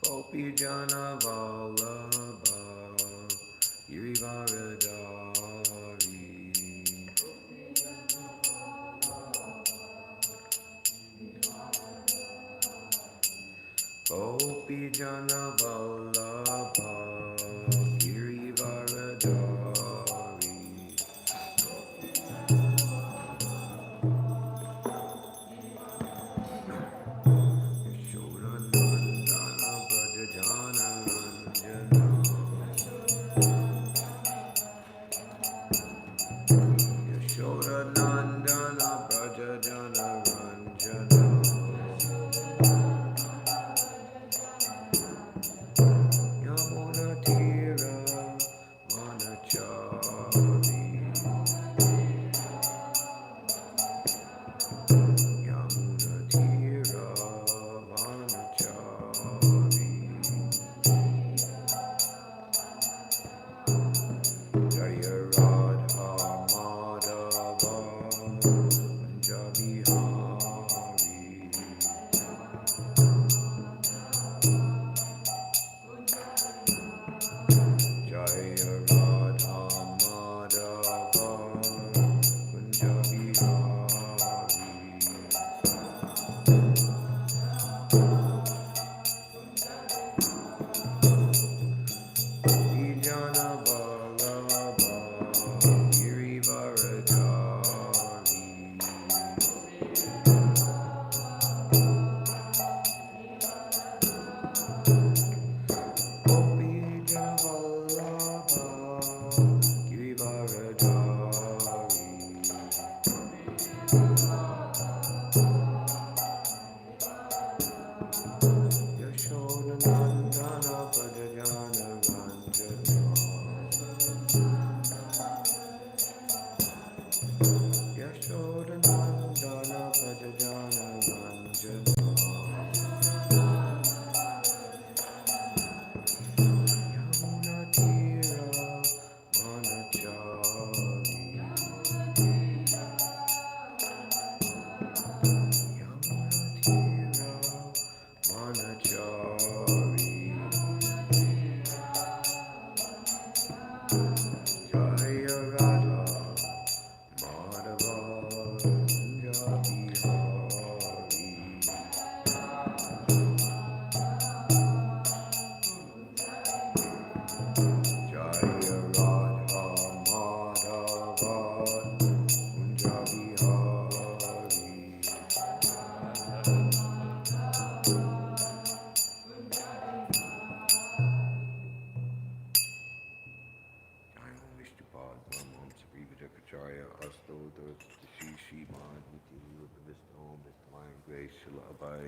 Gopi Jana Vallabha Girivaradari Gopi Jana Vallabha Girivaradari Yashodanandana Brajajana Ranjana Yashodanandana Brajajana Ranjana Yamuna Tira Manachari Yamuna Tira Manachari Jaya Radha Madhava Kunja Bihari Jaya Radha Madhava Kunja Bihari Vijana Vallabha Girivaradari Gopi Jana Vallabha Girivaradari Yashodanandana Brajajana Ranjana Yashodanandana Brajajana Ranjana Yamuna Tira Manachari Yamuna Tira Manachari Jaya Radha Madhava Kunja Bihari Jaya Radha Madhava Kunja Bihari Jai Om Vishnupad Brahmam Saprivajakacharya Asto Shri Śhrīmad-Bhāgavatam with the wisdom, His divine grace, Srila Abhay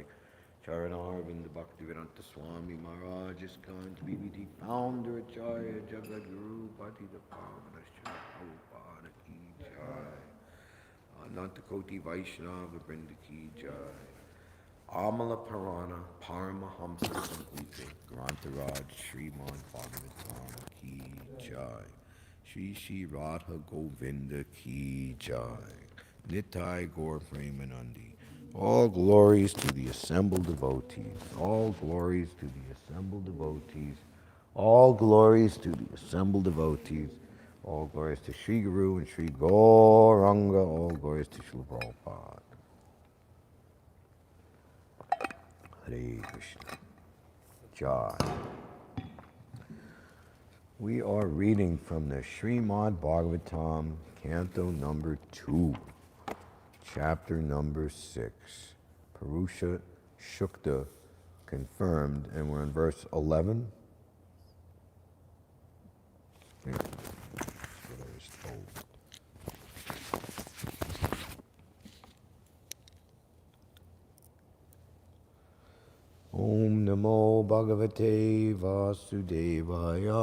Charanarvinda Bhaktivedanta Swami Maharaj is going to be the founder Acharya Jagadguru Patita Pavana Srila Prabhupada Ki Jai Anantakoti Vaishnava Vrinda Ki Jai Amala Parana Paramahamsa Samhita Grantaraj Śhrīmad-Bhāgavatam Ki Jai Shri Shri Radha Govinda Ki Jai Nitai Gaur Premanandi. All glories to the assembled devotees. All glories to the assembled devotees. All glories to the assembled devotees. All glories to Sri Guru and Sri Gauranga. All glories to Srila Prabhupada. Hare Krishna. Jai. We are reading from the Śhrīmad-Bhāgavatam, Canto number 2, Chapter number 6, Purusha Shukta confirmed, and we're in verse 11. Yeah, that's what I was told. Om Namo Bhagavate Vasudevaya.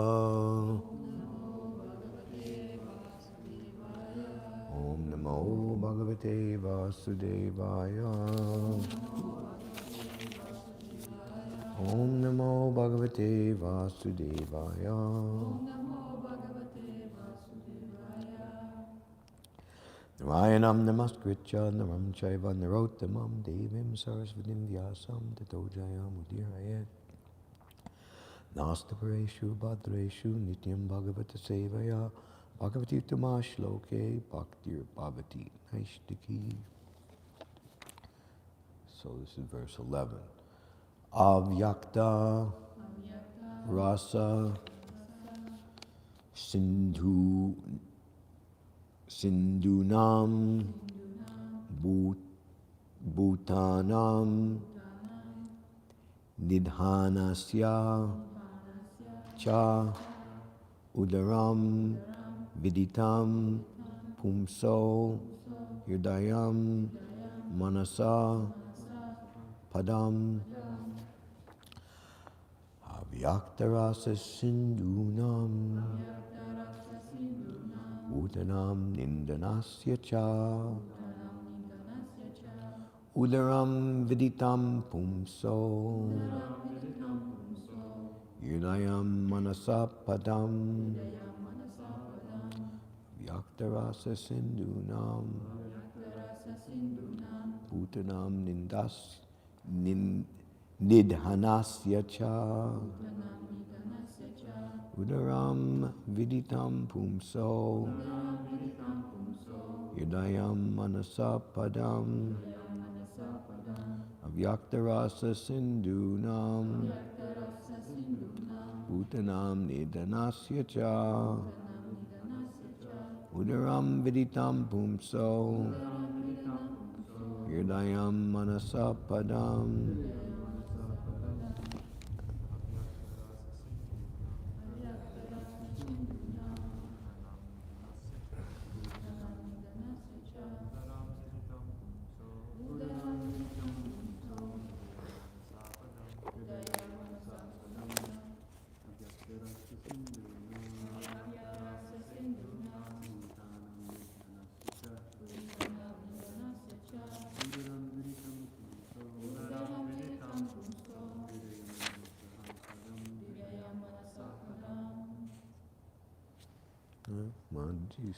Om Namo Bhagavate Vasudevaya. Om Namo Bhagavate Vasudevaya. Narayanam namaskritya naram chaiva narottamam devim sarasvatim vyasam tato jayam udirayet. Nastapareshu Bhadreshu Nityam Bhagavata Sevaya Bhagavati Tamashloke Bhaktir Bhavati Naishtiki. So this is verse 11. Avyakta Rasa Sindhunam Bhutanam Nidhanasya Cha Udaram Viditam Pumso Hridayam Manasa Padam Avyaktarasa Sindhunam Bhutanam Nindanasya Cha Udaram Viditam Pumso Hridayam Manasa Padam Avyaktarasa Sindhunam Bhutanam Nidhanasya Cha Udaram Viditam Pumso Hridayam Manasa Padam Avyaktarasa Sindhunam Bhutanam Nidhanasya Cha Udaram Viditam Pumso Hridayam Manasa Padam. Jeez.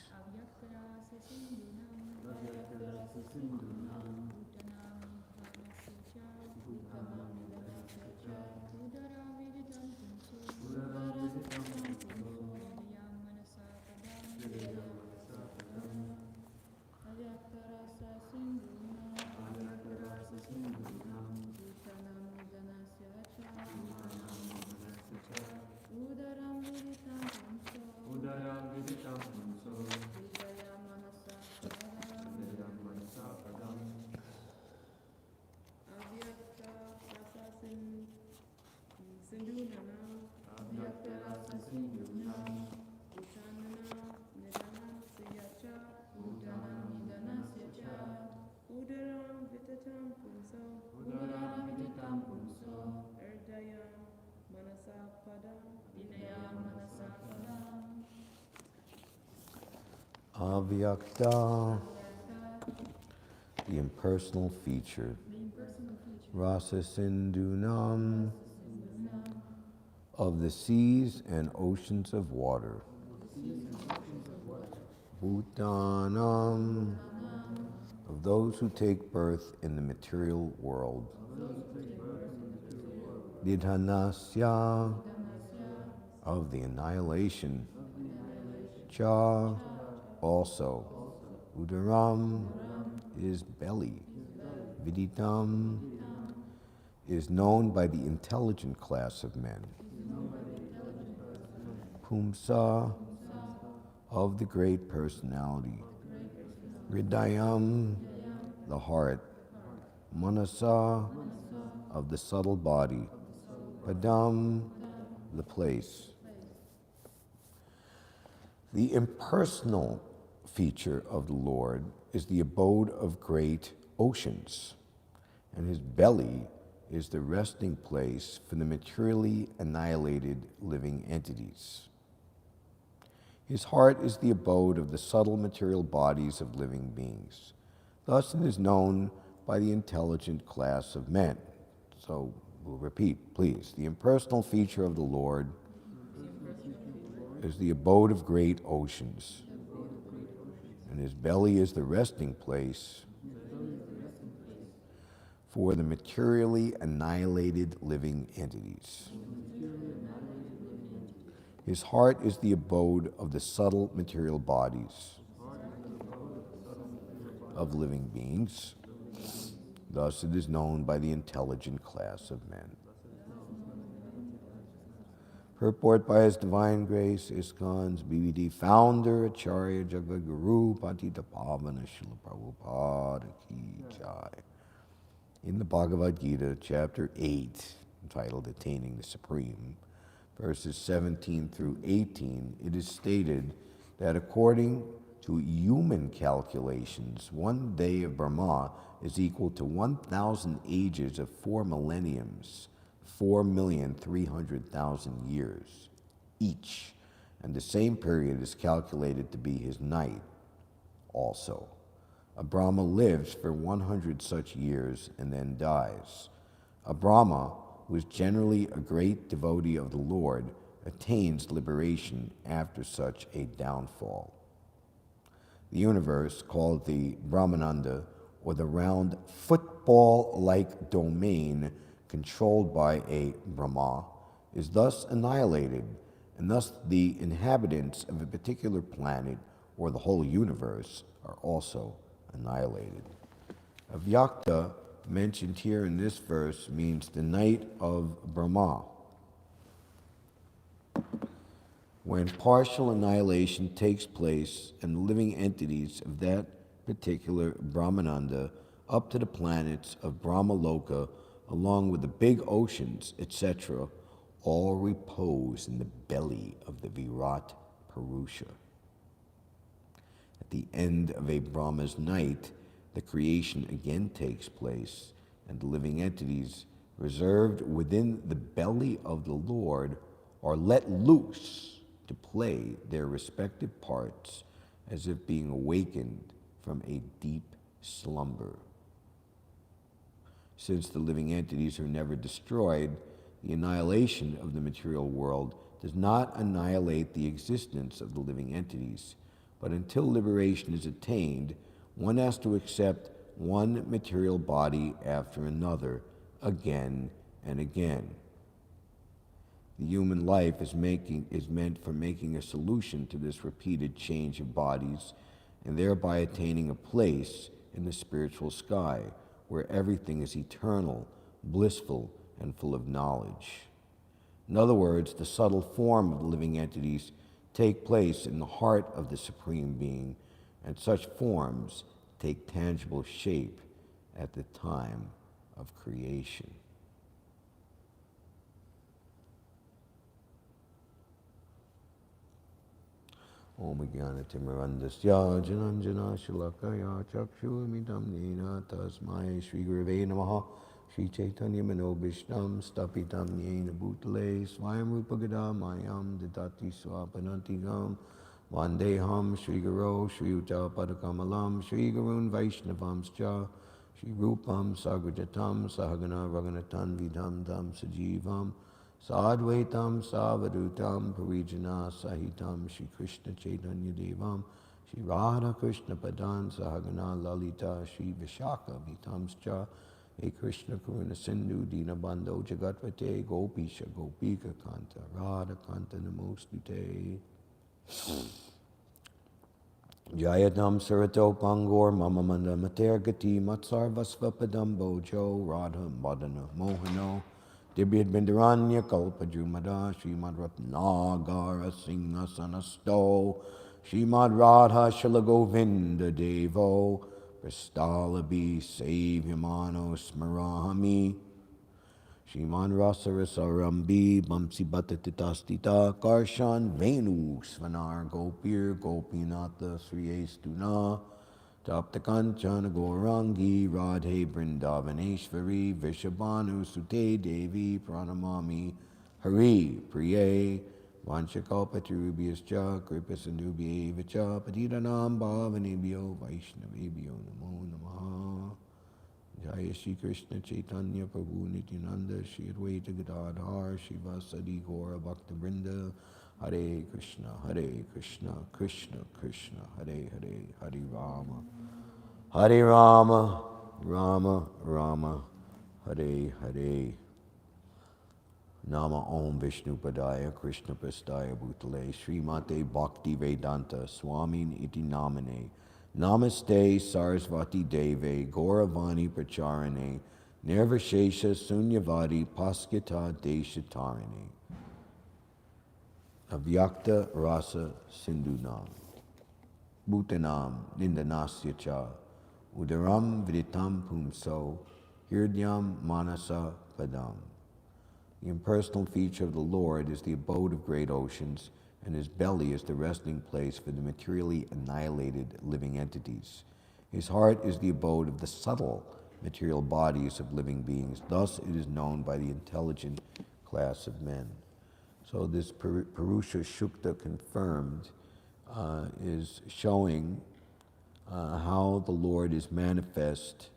Avyakta, the impersonal feature. Rasa Sindhunam, of the seas and oceans of water. Bhutanam, of those who take birth in the material world. Nidhanasya, of the annihilation. Cha, also. Udaram is belly. Viditam is known by the intelligent class of men. Pumsa, of the great personality. Hridayam, the heart. Manasa, of the subtle body. Padam, the place. The impersonal feature of the Lord is the abode of great oceans, and his belly is the resting place for the materially annihilated living entities. His heart is the abode of the subtle material bodies of living beings. Thus it is known by the intelligent class of men. So we'll repeat, please. The impersonal feature of the Lord is the abode of great oceans, and his belly is the resting place for the materially annihilated living entities. His heart is the abode of the subtle material bodies of living beings. Thus it is known by the intelligent class of men. Purport by His Divine Grace, ISKCON's BVD founder, Acharya Jagadguru, Patita Pavana Srila Prabhupada Ki Jai. In the Bhagavad Gita, chapter 8, entitled Attaining the Supreme, verses 17 through 18, it is stated that according to human calculations, one day of Brahma is equal to 1,000 ages of 4 millenniums, 4,300,000 years each, and the same period is calculated to be his night also. A Brahma lives for 100 such years and then dies. A Brahma, who is generally a great devotee of the Lord, attains liberation after such a downfall. The universe, called the Brahmananda, or the round football-like domain controlled by a Brahma, is thus annihilated, and thus the inhabitants of a particular planet or the whole universe are also annihilated. Avyakta, mentioned here in this verse, means the night of Brahma. When partial annihilation takes place and the living entities of that particular Brahmananda up to the planets of Brahmaloka, along with the big oceans, etc., all repose in the belly of the Virat Purusha. At the end of a Brahma's night, the creation again takes place, and the living entities reserved within the belly of the Lord are let loose to play their respective parts as if being awakened from a deep slumber. Since the living entities are never destroyed, the annihilation of the material world does not annihilate the existence of the living entities, but until liberation is attained, one has to accept one material body after another, again and again. The human life is meant for making a solution to this repeated change of bodies, and thereby attaining a place in the spiritual sky, where everything is eternal, blissful, and full of knowledge. In other words, the subtle form of the living entities take place in the heart of the Supreme Being, and such forms take tangible shape at the time of creation. Om Jnana-timirandasya Jananjana Shalakaya Chakshurmidam Nena Tasmai Shri Gurave Namaha Shri Chaitanya Manobishtam Stapitam Yena Bhutale Swayam Rupagadam Mayam Didati Swapanantigam Vandeham Shri Guru Shri Uta Padakamalam Shri Gurun Vaishnavamscha Shri Rupam Sagrajatam Sahagana Raghunatan Vidam Dam Sajivam Sadvaitam Savadutam Parijana Sahitam Shri Krishna Chaitanya Devam Shri Radha Krishna Padan Sahagana Lalita Shri Vishaka Vitamscha He Krishna Karuna Sindhu Dinabandho Jagatvate Gopisha Gopika Kanta Radha Kanta Namostute Jayadam Sarato Pangor Mamamanda Matergati Matsar Vasvapadam Bojo Radha Madana Mohano Dibhid Bindaranya Kalpajumada Śrīmad Ratnagara Singha Sanasto Śrīmad Radha Shalagovinda Devo Prastalabi Savyamano Smarahami Śrīmad Rasarasarambi Bamsi Bhatatitastita Karshan Venu Svanar Gopir Gopinata Sriyestuna Tapta Kanchana Gaurangi Radhe Vrindavaneshvari Vishabhanu Sute Devi Pranamami Hari Priye Vanchakalpatarubhyascha Kripasandubhye Vacha Patitanam Bhavanebhyo Vaishnavebhyo Namo Namaha Jaya Shri Krishna Chaitanya Prabhu Nityananda Shri Advaita Gadadhar Shivasadi Gaura Bhakta Vrinda Hare Krishna, Krishna Krishna, Hare Hare, Hare Rama, Rama Rama, Hare Hare. Nama Om Vishnu Padaya Krishna Prastaya Bhutale Srimate Bhakti Vedanta Swamin Iti Namane Namaste Sarasvati Deve Gauravani Pracharane Nirvashesha Sunyavadi Paskita Deshatarane Avyakta Rasa Sindhunam Bhutanam Nindanasya Cha Udaram Viditam Pumso Hirdyam Manasa Padam. The impersonal feature of the Lord is the abode of great oceans, and his belly is the resting place for the materially annihilated living entities. His heart is the abode of the subtle material bodies of living beings. Thus it is known by the intelligent class of men. So this Purusha Shukta confirmed is showing how the Lord is manifest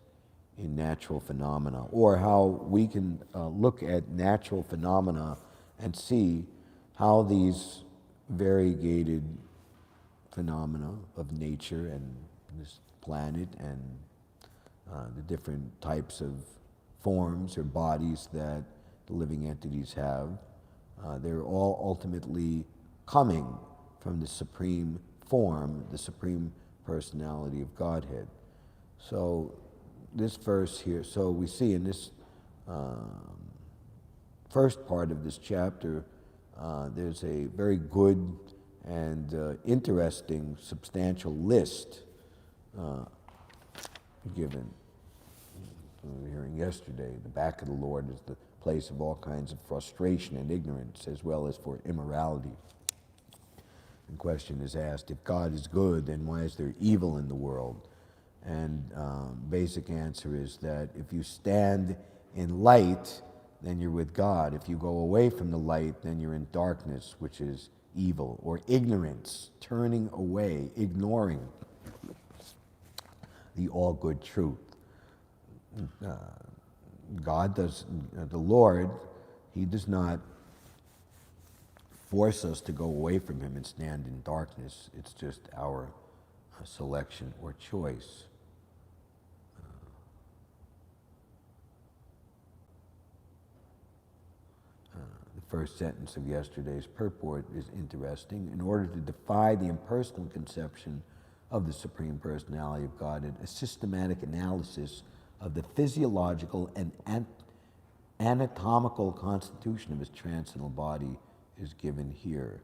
in natural phenomena, or how we can look at natural phenomena and see how these variegated phenomena of nature and this planet and the different types of forms or bodies that the living entities have, they're all ultimately coming from the supreme form, the supreme personality of Godhead. So this verse here, so we see in this first part of this chapter, there's a very good and interesting, substantial list given. We were hearing yesterday, the back of the Lord is the place of all kinds of frustration and ignorance, as well as for immorality. The question is asked, if God is good, then why is there evil in the world? And basic answer is that if you stand in light, then you're with God. If you go away from the light, then you're in darkness, which is evil, or ignorance, turning away, ignoring the all-good truth. God does, the Lord, he does not force us to go away from him and stand in darkness. It's just our selection or choice. The first sentence of yesterday's purport is interesting. In order to defy the impersonal conception of the Supreme Personality of Godhead, a systematic analysis of the physiological and anatomical constitution of his transcendental body is given here.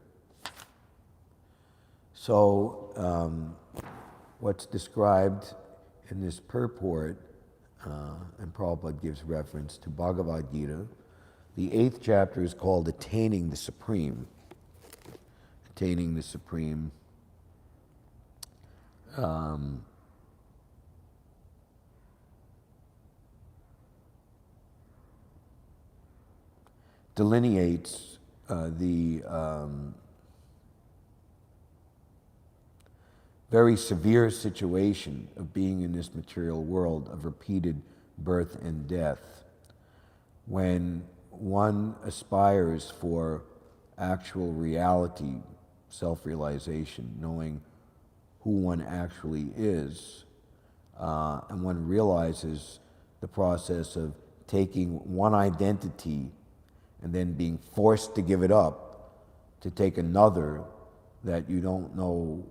So, what's described in this purport, and Prabhupada gives reference to Bhagavad Gita, the 8th chapter is called Attaining the Supreme. Attaining the Supreme. Delineates the very severe situation of being in this material world of repeated birth and death. When one aspires for actual reality, self-realization, knowing who one actually is, and one realizes the process of taking one identity and then being forced to give it up to take another that you don't know,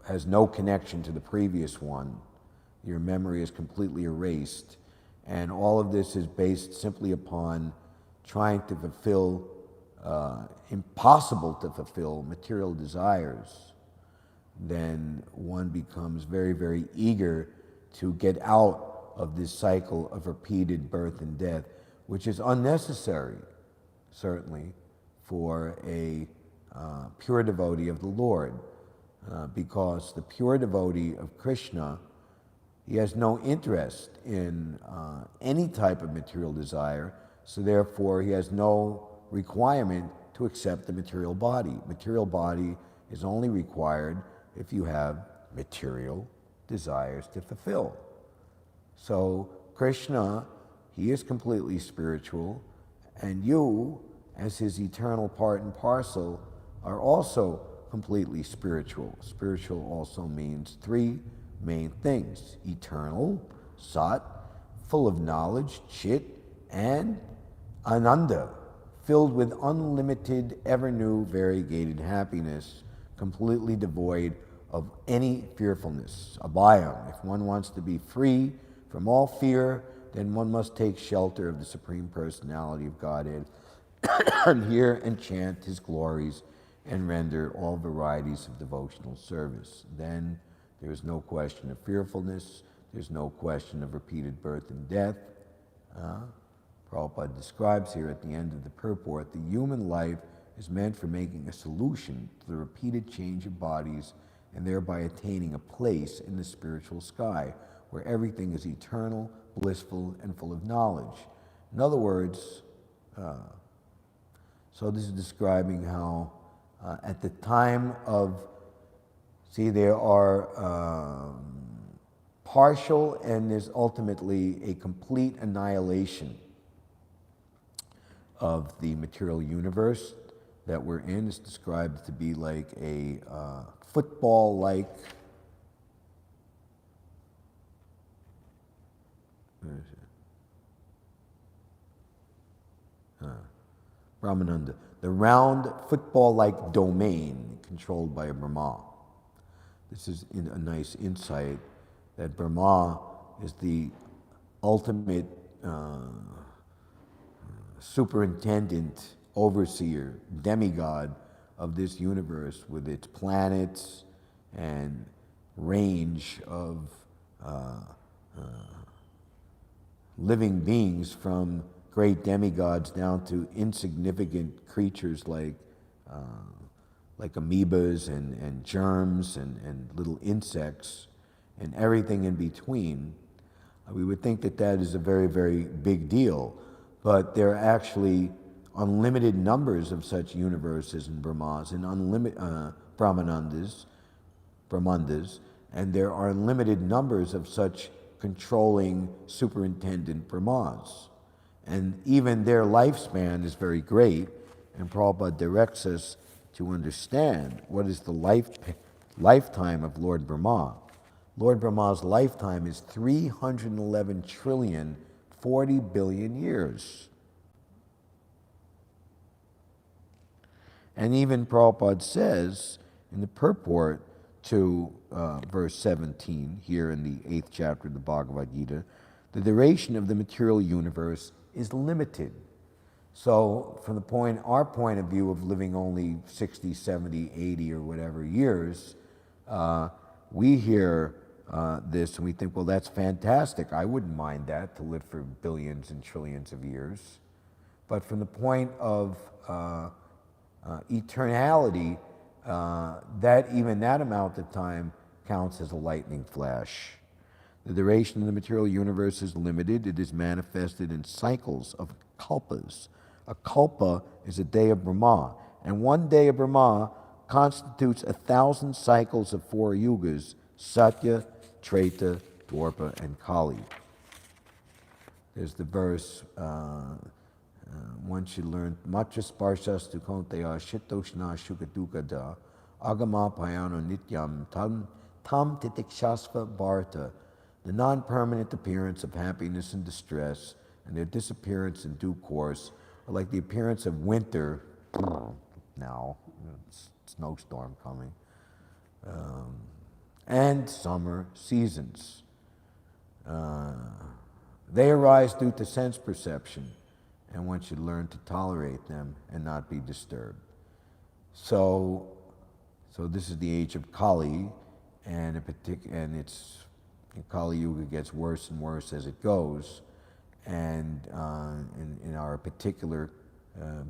has no connection to the previous one. Your memory is completely erased. And all of this is based simply upon trying to fulfill impossible to fulfill material desires. Then one becomes very, very eager to get out of this cycle of repeated birth and death, which is unnecessary, certainly, for a pure devotee of the Lord, because the pure devotee of Krishna, he has no interest in any type of material desire, so therefore he has no requirement to accept the material body. Material body is only required if you have material desires to fulfill. So Krishna, he is completely spiritual, and you, as his eternal part and parcel, are also completely spiritual. Spiritual also means three main things: eternal, sat, full of knowledge, chit, and ananda, filled with unlimited, ever-new, variegated happiness, completely devoid of any fearfulness. Abhayam. If one wants to be free from all fear, then one must take shelter of the Supreme Personality of Godhead and hear and chant his glories and render all varieties of devotional service. Then there is no question of fearfulness, there's no question of repeated birth and death. Prabhupada describes here at the end of the purport, the human life is meant for making a solution to the repeated change of bodies and thereby attaining a place in the spiritual sky where everything is eternal, blissful, and full of knowledge. In other words, so this is describing how at the time of, there are partial and there's ultimately a complete annihilation of the material universe that we're in. It's described to be like a football-like, Brahmananda, the round football-like domain controlled by a Brahma. This is a nice insight that Brahma is the ultimate superintendent, overseer, demigod of this universe with its planets and range of living beings, from great demigods down to insignificant creatures like amoebas and germs and little insects and everything in between. We would think that that is a very, very big deal, but there are actually unlimited numbers of such universes and Brahmas and unlimited Brahmanandas, and there are unlimited numbers of such controlling superintendent Brahmas. And even their lifespan is very great, and Prabhupada directs us to understand what is the lifetime of Lord Brahma. Lord Brahma's lifetime is 311 trillion, 40 billion years. And even Prabhupada says in the purport to verse 17, here in the 8th chapter of the Bhagavad Gita, the duration of the material universe is limited. So from our point of view of living only 60, 70, 80 or whatever years, we hear this and we think, well, that's fantastic. I wouldn't mind that, to live for billions and trillions of years. But from the point of eternality, even that amount of time counts as a lightning flash. The duration of the material universe is limited. It is manifested in cycles of kalpas. A kalpa is a day of Brahma, and one day of Brahma constitutes 1,000 cycles of 4 yugas: Satya, Treta, Dwapara, and Kali. There's the verse, one should learn, Matra sparshas tu kaunteya shitoshna shukadukada agama payano nityam tam titikshasva bharata. The non-permanent appearance of happiness and distress and their disappearance in due course are like the appearance of winter, now, snowstorm coming, and summer seasons. They arise due to sense perception, and one should learn to tolerate them and not be disturbed. So this is the age of Kali, and Kali Yuga gets worse and worse as it goes. And in our particular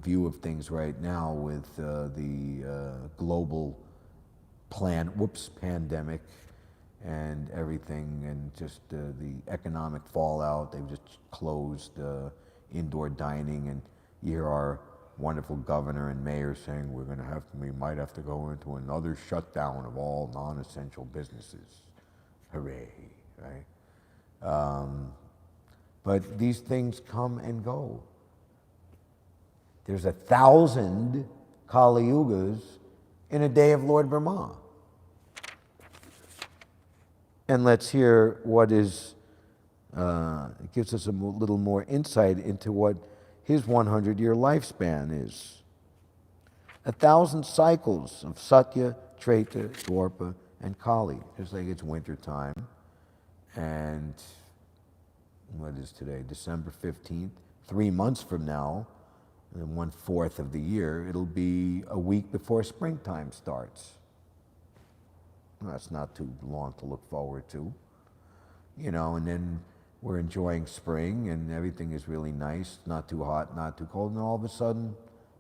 view of things right now, with the global pandemic and everything, and just the economic fallout, they've just closed indoor dining, and you hear our wonderful governor and mayor saying we might have to go into another shutdown of all non-essential businesses. Hooray, right? But these things come and go. There's 1,000 Kali Yugas in a day of Lord Brahma. And let's hear what is, it gives us a little more insight into what his 100-year lifespan is. 1,000 cycles of Satya, Treta, Dwapara, and Kali. Just like it's winter time. And what is today? December 15th. 3 months from now, and 1/4 of the year, it'll be a week before springtime starts. Well, that's not too long to look forward to. And then we're enjoying spring and everything is really nice, not too hot, not too cold, and all of a sudden,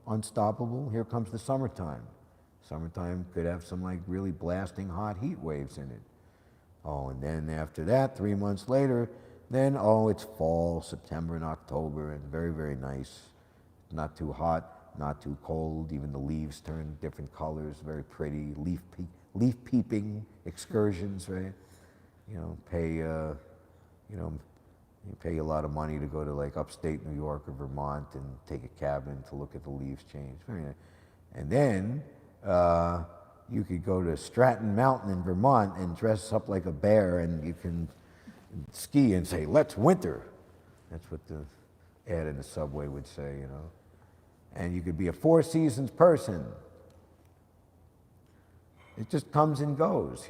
unstoppable, here comes the summertime. Summertime could have some like really blasting hot heat waves in it. Oh, and then after that, 3 months later, then, it's fall, September and October, and very, very nice. Not too hot, not too cold, even the leaves turn different colors, very pretty, leaf peeping excursions, right? You pay a lot of money to go to like upstate New York or Vermont and take a cabin to look at the leaves change. Very nice. And then you could go to Stratton Mountain in Vermont and dress up like a bear, and you can ski and say, "Let's winter." That's what the ad in the subway would say, And you could be a Four Seasons person. It just comes and goes,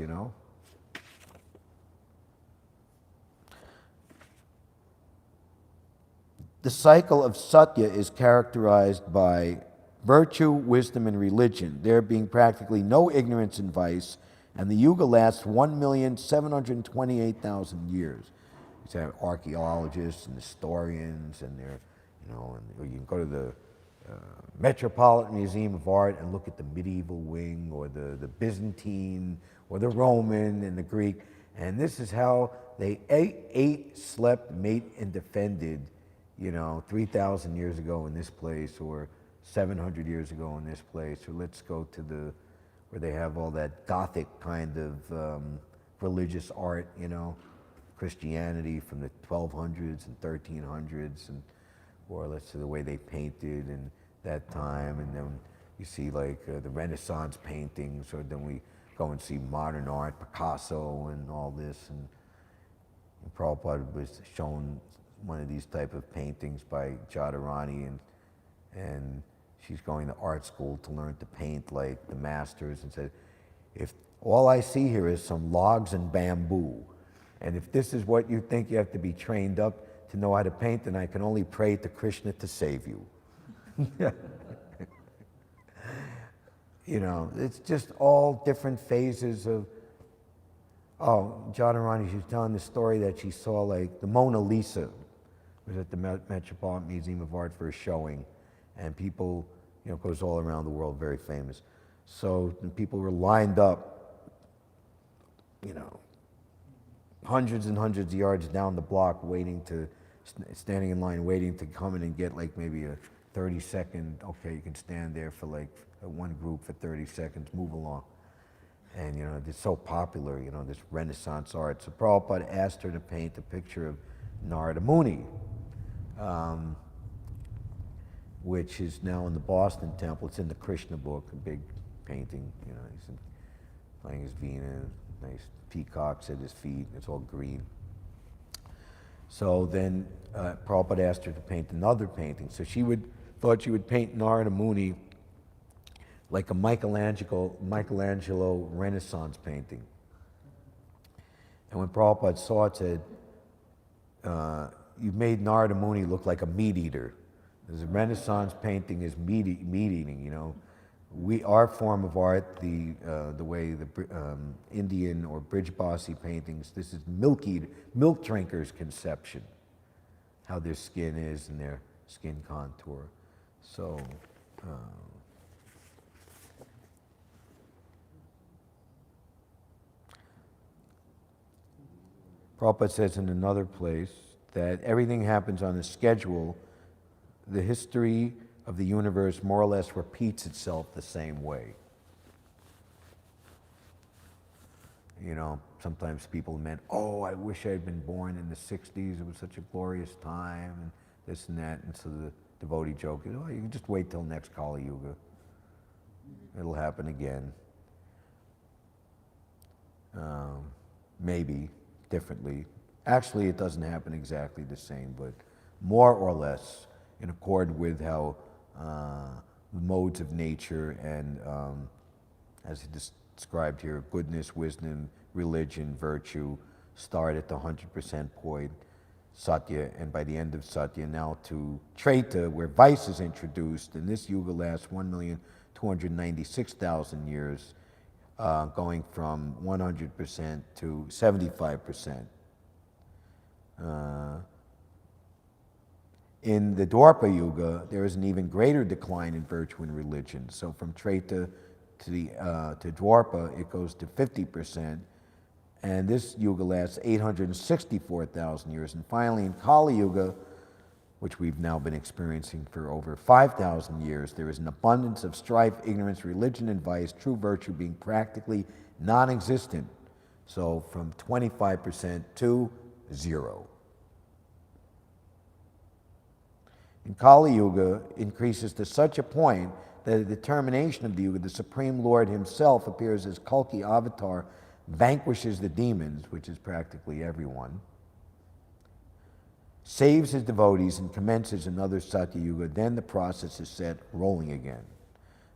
The cycle of Satya is characterized by virtue, wisdom, and religion, there being practically no ignorance and vice, and the Yuga lasts 1,728,000 years. You have archaeologists and historians, and they're, or you can go to the Metropolitan Museum of Art and look at the medieval wing, or the Byzantine, or the Roman and the Greek, and this is how they ate, slept, mate, and defended, 3,000 years ago in this place, or 700 years ago in this place, or let's go to where they have all that Gothic kind of religious art, Christianity from the 1200s and 1300s, or let's say the way they painted in that time, and then you see like the Renaissance paintings, or then we go and see modern art, Picasso and all this, and Prabhupada was shown one of these type of paintings by Jadharani, and she's going to art school to learn to paint like the masters, and said, if all I see here is some logs and bamboo, and if this is what you think you have to be trained up to know how to paint, then I can only pray to Krishna to save you. It's just all different phases of, Jadharani, she was telling the story that she saw like the Mona Lisa was at the Metropolitan Museum of Art for a showing, and people, goes all around the world, very famous. So the people were lined up, hundreds and hundreds of yards down the block, standing in line, waiting to come in and get like maybe a 30-second, okay, you can stand there for like one group for 30 seconds, move along. And, it's so popular, this Renaissance art. So Prabhupada asked her to paint a picture of Narada Muni, which is now in the Boston Temple. It's in the Krishna book, a big painting. He's playing his veena, nice peacocks at his feet. It's all green. So then Prabhupada asked her to paint another painting. So thought she would paint Narada Muni like a Michelangelo Renaissance painting. And when Prabhupada saw it, said, you've made Narada Muni look like a meat eater. There's a Renaissance painting is meat eating, Our form of art, the way the Indian or Brijbasi paintings, this is milk drinkers' conception, how their skin is and their skin contour. So, Prabhupada says in another place that everything happens on a schedule. The history of the universe more or less repeats itself the same way. Sometimes people meant, I wish I had been born in the 60s. It was such a glorious time, and this and that. And so the devotee joke is, you can just wait till next Kali Yuga. It'll happen again. Maybe differently. Actually, it doesn't happen exactly the same, but more or less in accord with how the modes of nature and, as he described here, goodness, wisdom, religion, virtue, start at the 100% point, Satya, and by the end of Satya, now to Treta, where vice is introduced, and this yuga lasts 1,296,000 years, going from 100% to 75%. In the Dwapara Yuga, there is an even greater decline in virtue and religion. So from Treta to Dwapara, it goes to 50%, and this yuga lasts 864,000 years. And finally, in Kali Yuga, which we've now been experiencing for over 5,000 years, there is an abundance of strife, ignorance, religion, and vice, true virtue being practically non-existent. So from 25% to 0. In Kali Yuga, increases to such a point that at the termination of the Yuga, the Supreme Lord himself appears as Kalki avatar, vanquishes the demons, which is practically everyone, saves his devotees, and commences another Satya Yuga. Then the process is set rolling again.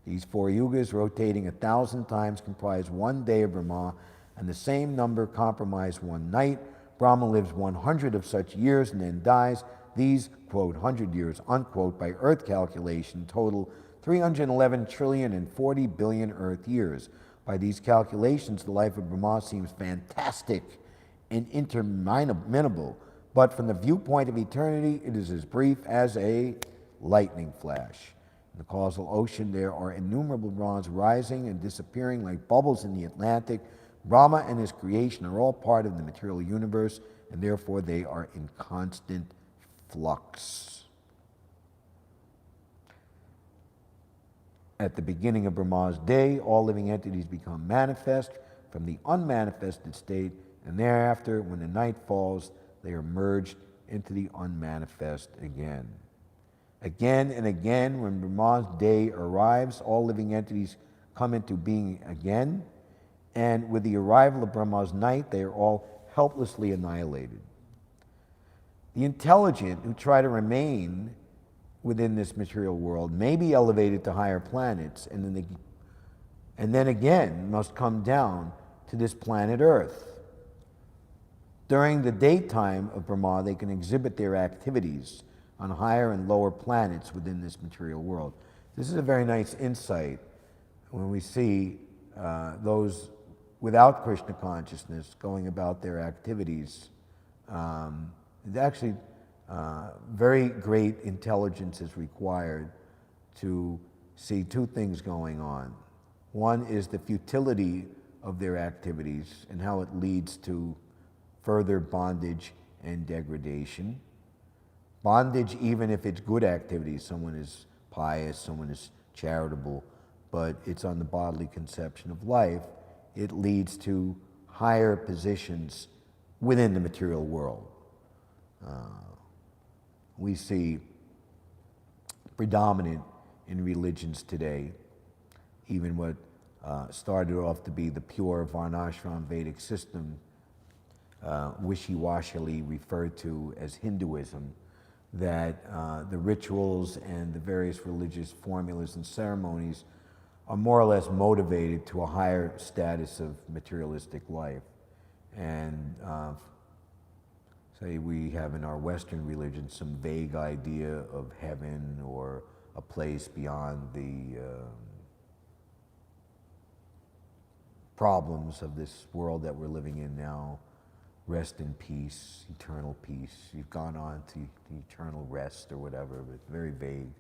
These 4 yugas, rotating 1,000 times, comprise 1 day of Brahma, and the same number comprise 1 night. Brahma lives 100 of such years and then dies. These, quote, 100 years, unquote, by Earth calculation, total 311 trillion and 40 billion Earth years. By these calculations, the life of Brahma seems fantastic and interminable, but from the viewpoint of eternity, it is as brief as a lightning flash. In the causal ocean, there are innumerable Brahmas rising and disappearing like bubbles in the Atlantic. Brahma and his creation are all part of the material universe, and therefore they are in constant flux. At the beginning of Brahma's day, all living entities become manifest from the unmanifested state, and thereafter, when the night falls, they are merged into the unmanifest again. Again and again, when Brahma's day arrives, all living entities come into being again, and with the arrival of Brahma's night, they are all helplessly annihilated. The intelligent who try to remain within this material world may be elevated to higher planets, and then again must come down to this planet Earth. During the daytime of Brahma, they can exhibit their activities on higher and lower planets within this material world. This is a very nice insight when we see those without Krishna consciousness going about their activities. Actually, very great intelligence is required to see 2 things going on. One is the futility of their activities and how it leads to further bondage and degradation. Bondage, even if it's good activities, someone is pious, someone is charitable, but it's on the bodily conception of life, it leads to higher positions within the material world. We see predominant in religions today, even what started off to be the pure Varnashram Vedic system, wishy-washily referred to as Hinduism, that the rituals and the various religious formulas and ceremonies are more or less motivated to a higher status of materialistic life. And say we have in our Western religion some vague idea of heaven or a place beyond the problems of this world that we're living in now. Rest in peace, eternal peace. You've gone on to eternal rest or whatever, but it's very vague.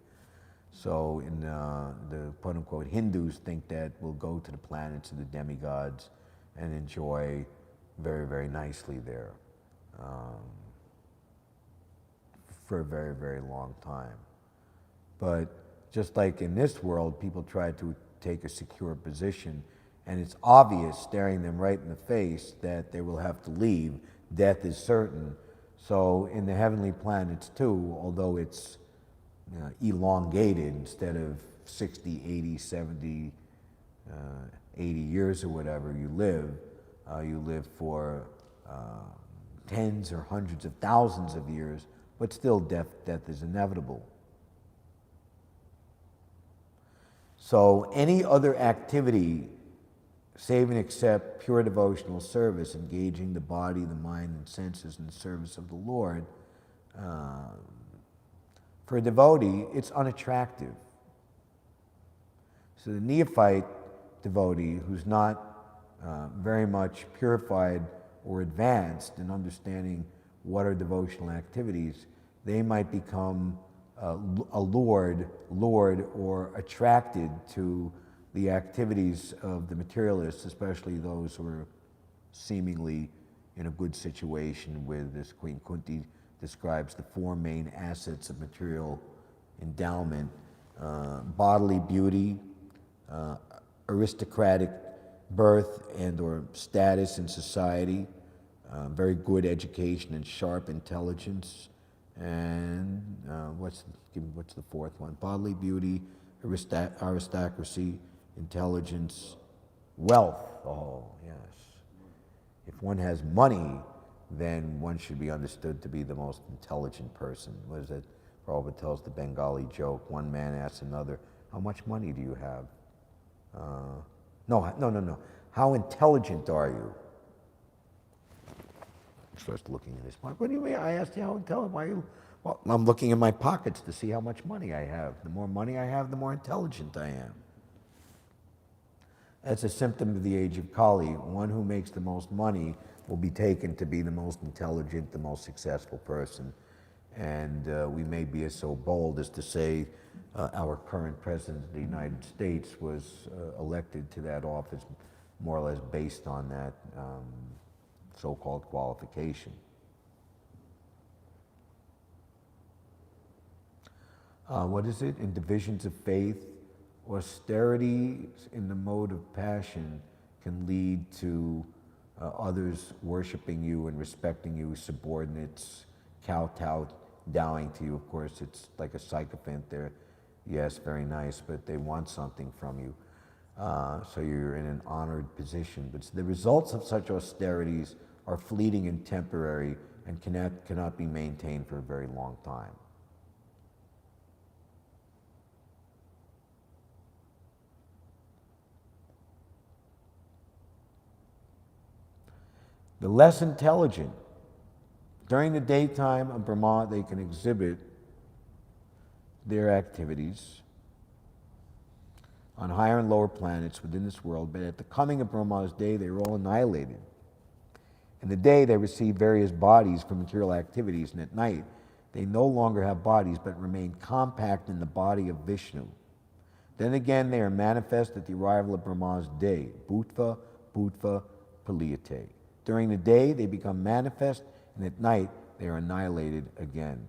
So in the quote-unquote Hindus think that we'll go to the planets of the demigods and enjoy very, very nicely there. For a very, very long time. But just like in this world, people try to take a secure position, and it's obvious, staring them right in the face, that they will have to leave. Death is certain. So in the heavenly planets too, although it's elongated, instead of 60, 80, 70, 80 years or whatever you live for tens or hundreds of thousands of years, but still death is inevitable. So any other activity, save and except pure devotional service, engaging the body, the mind, and senses in the service of the Lord, for a devotee, it's unattractive. So the neophyte devotee who's not very much purified or advanced in understanding what are devotional activities, they might become allured or attracted to the activities of the materialists, especially those who are seemingly in a good situation with, as Queen Kunti describes, the four main assets of material endowment: bodily beauty, aristocratic birth and or status in society, very good education and sharp intelligence, and what's the fourth one? Bodily beauty, aristocracy, intelligence, wealth. Oh, yes. If one has money, then one should be understood to be the most intelligent person. What is it? Prabhupada tells the Bengali joke, one man asks another, how much money do you have? No. How intelligent are you? He starts looking in his pocket. What do you mean? I asked you how intelligent. Why are you? Well, I'm looking in my pockets to see how much money I have. The more money I have, the more intelligent I am. That's a symptom of the age of Kali. One who makes the most money will be taken to be the most intelligent, the most successful person. And we may be so bold as to say our current president of the United States was elected to that office more or less based on that so-called qualification. What is it? In divisions of faith, austerity in the mode of passion can lead to others worshiping you and respecting you, subordinates kowtowing to you. Of course, it's like a sycophant. They're, yes, very nice, but they want something from you. So you're in an honored position. But the results of such austerities are fleeting and temporary and cannot be maintained for a very long time. The less intelligent, during the daytime of Brahma, they can exhibit their activities on higher and lower planets within this world, but at the coming of Brahma's day, they are all annihilated. In the day, they receive various bodies for material activities, and at night, they no longer have bodies, but remain compact in the body of Vishnu. Then again, they are manifest at the arrival of Brahma's day, Bhutva, Paliyate. During the day, they become manifest, and at night, they are annihilated again.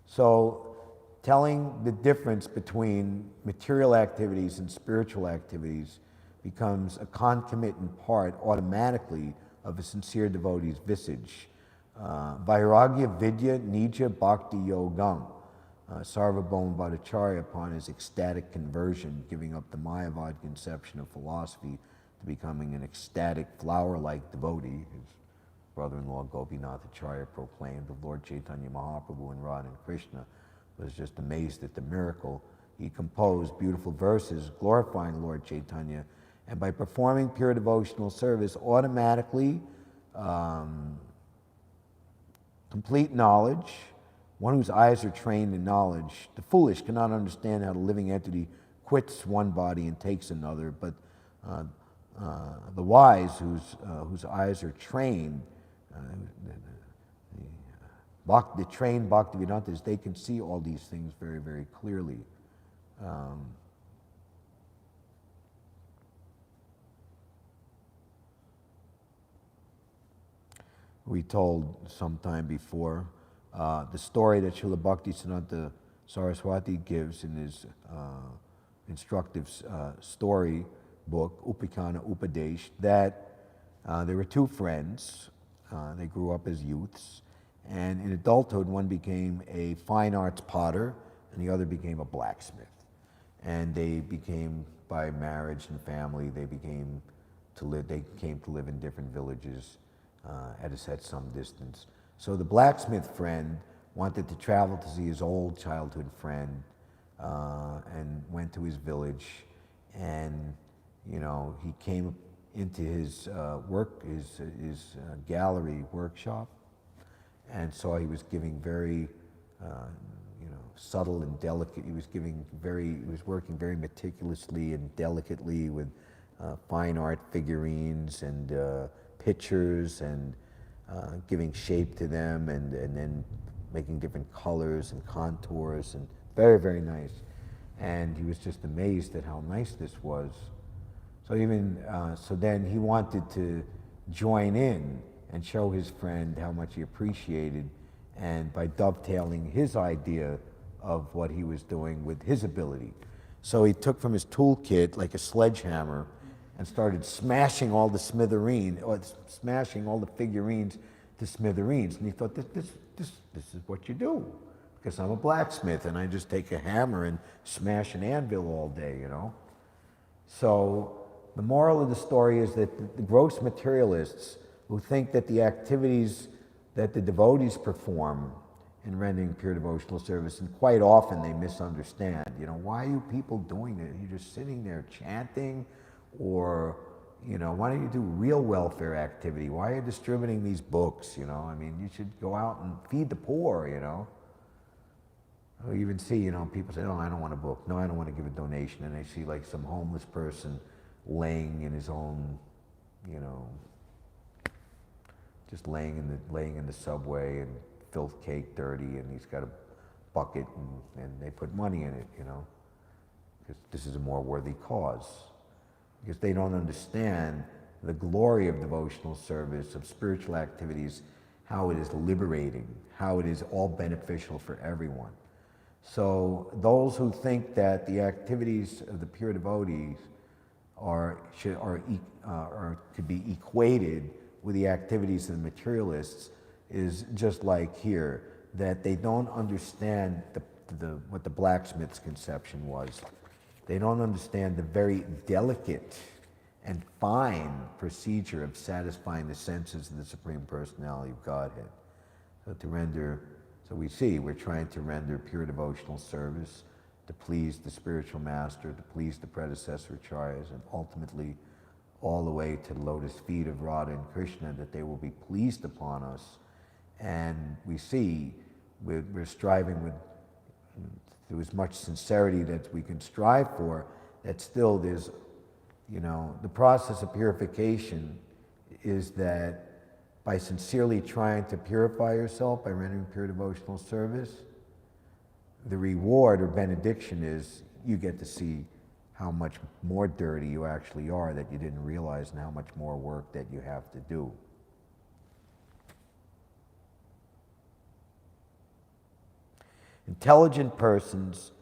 So, telling the difference between material activities and spiritual activities becomes a concomitant part automatically of a sincere devotee's visage. Vairagya Vidya Nija Bhakti Yogam. Sarvabhauma Bhattacharya, upon his ecstatic conversion, giving up the Mayavad conception of philosophy to becoming an ecstatic flower-like devotee, his brother-in-law Gopinath Acharya proclaimed of Lord Chaitanya Mahaprabhu and Radha and Krishna, was just amazed at the miracle. He composed beautiful verses glorifying Lord Chaitanya, and by performing pure devotional service, automatically complete knowledge, one whose eyes are trained in knowledge. The foolish cannot understand how the living entity quits one body and takes another, but the wise, whose eyes are trained, the trained Bhaktivedanta, they can see all these things very, very clearly. We told sometime before the story that Srila Bhaktisiddhanta Saraswati gives in his instructive story book, Upikana Upadesh, that there were two friends. They grew up as youths, and in adulthood, one became a fine arts potter, and the other became a blacksmith. And they became, by marriage and family, they came to live in different villages at some distance. So the blacksmith friend wanted to travel to see his old childhood friend and went to his village, and he came into his gallery workshop, and saw he was giving very subtle and delicate. He was working very meticulously and delicately with fine art figurines and pictures, and giving shape to them, and then making different colors and contours, and very, very nice. And he was just amazed at how nice this was. So then he wanted to join in and show his friend how much he appreciated, and by dovetailing his idea of what he was doing with his ability. So he took from his toolkit like a sledgehammer and started smashing all the figurines to smithereens. And he thought, this is what you do, because I'm a blacksmith and I just take a hammer and smash an anvil all day, So the moral of the story is that the gross materialists who think that the activities that the devotees perform in rendering pure devotional service, and quite often they misunderstand, why are you people doing it? You're just sitting there chanting, or, why don't you do real welfare activity? Why are you distributing these books, you should go out and feed the poor, I even see, people say, oh, I don't want a book. No, I don't want to give a donation. And I see like some homeless person laying in his own, just laying in the subway, and filth cake dirty, and he's got a bucket, and they put money in it, because this is a more worthy cause. Because they don't understand the glory of devotional service, of spiritual activities, how it is liberating, how it is all beneficial for everyone. So those who think that the activities of the pure devotees could be equated with the activities of the materialists is just like here, that they don't understand what the blacksmith's conception was. They don't understand the very delicate and fine procedure of satisfying the senses of the Supreme Personality of Godhead. So we see we're trying to render pure devotional service to please the spiritual master, to please the predecessor acharyas, and ultimately all the way to the lotus feet of Radha and Krishna, that they will be pleased upon us. And we see we're striving with as much sincerity that we can strive for, that still there's, the process of purification is that by sincerely trying to purify yourself by rendering pure devotional service, the reward or benediction is you get to see how much more dirty you actually are that you didn't realize, and how much more work that you have to do. Intelligent persons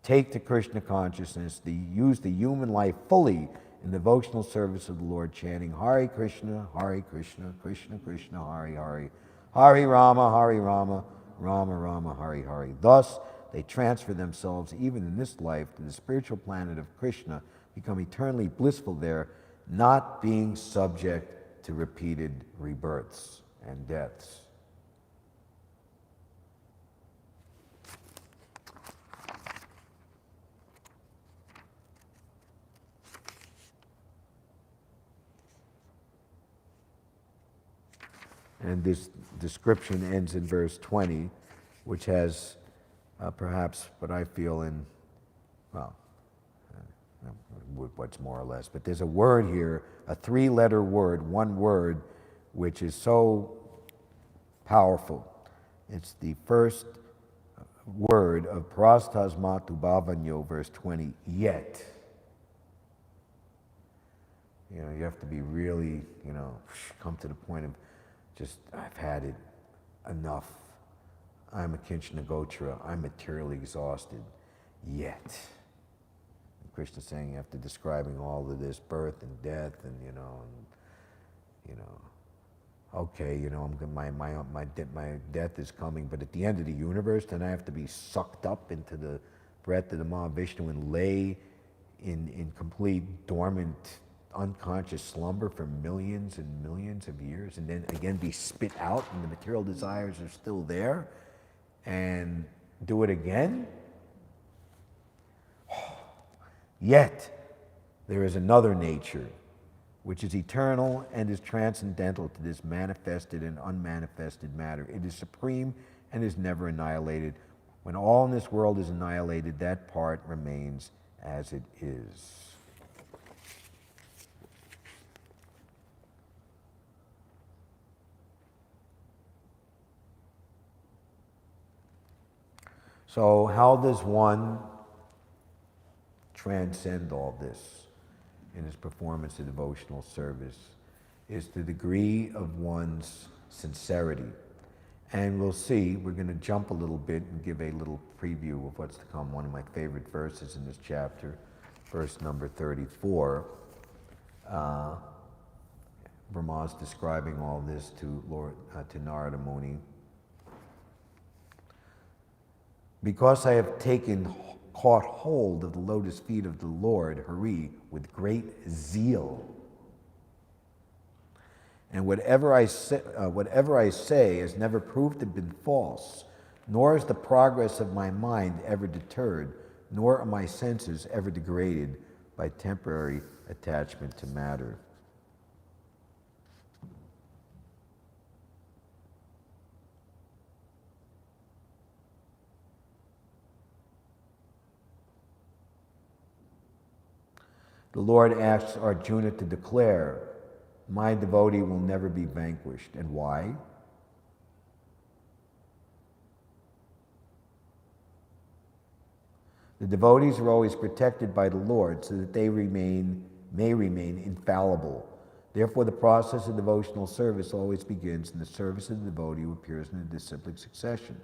take to Krishna consciousness, use the human life fully in devotional service of the Lord, chanting Hare Krishna, Krishna Krishna, Hare Hare, Hare Rama, Rama Rama, Hare Hare. Thus, they transfer themselves, even in this life, to the spiritual planet of Krishna, become eternally blissful there, not being subject to repeated rebirths and deaths. And this description ends in verse 20, which has perhaps what I feel in, what's more or less, but there's a word here, a three-letter word, one word, which is so powerful. It's the first word of Prastasmatu Bhavanyo, verse 20, yet. You have to be really, come to the point of just, I've had it, enough. I'm a Kinchana Gotra, I'm materially exhausted, yet. And Krishna's saying, after describing all of this birth and death, and okay, my death is coming, but at the end of the universe, then I have to be sucked up into the breath of the Mahavishnu and lay in complete dormant, unconscious slumber for millions and millions of years, and then again be spit out, and the material desires are still there, and do it again? Yet there is another nature, which is eternal and is transcendental to this manifested and unmanifested matter. It is supreme and is never annihilated. When all in this world is annihilated, that part remains as it is. So how does one transcend all this in his performance of devotional service? Is the degree of one's sincerity. And we'll see, we're going to jump a little bit and give a little preview of what's to come. One of my favorite verses in this chapter, verse number 34. Brahma's describing all this to Narada Muni. Because I have caught hold of the lotus feet of the Lord, Hari, with great zeal. And whatever I say has never proved to have been false, nor is the progress of my mind ever deterred, nor are my senses ever degraded by temporary attachment to matter. The Lord asks Arjuna to declare, my devotee will never be vanquished. And why? The devotees are always protected by the Lord so that they may remain infallible. Therefore, the process of devotional service always begins in the service of the devotee who appears in the disciplic succession.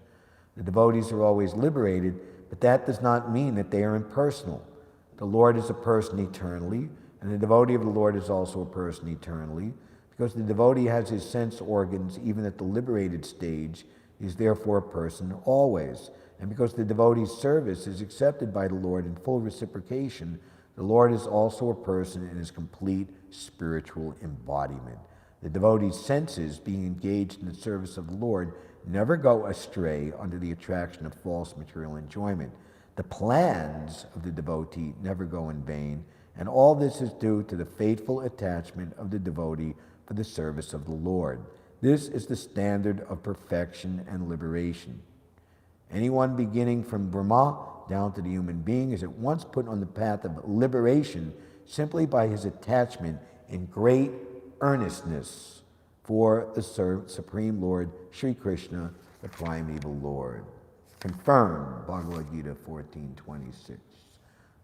The devotees are always liberated, but that does not mean that they are impersonal. The Lord is a person eternally, and the devotee of the Lord is also a person eternally. Because the devotee has his sense organs even at the liberated stage, he is therefore a person always. And because the devotee's service is accepted by the Lord in full reciprocation, the Lord is also a person in his complete spiritual embodiment. The devotee's senses, being engaged in the service of the Lord, never go astray under the attraction of false material enjoyment. The plans of the devotee never go in vain, and all this is due to the faithful attachment of the devotee for the service of the Lord. This is the standard of perfection and liberation. Anyone beginning from Brahma down to the human being is at once put on the path of liberation simply by his attachment in great earnestness for the Supreme Lord, Sri Krishna, the primeval Lord. Confirmed, Bhagavad Gita 14:26.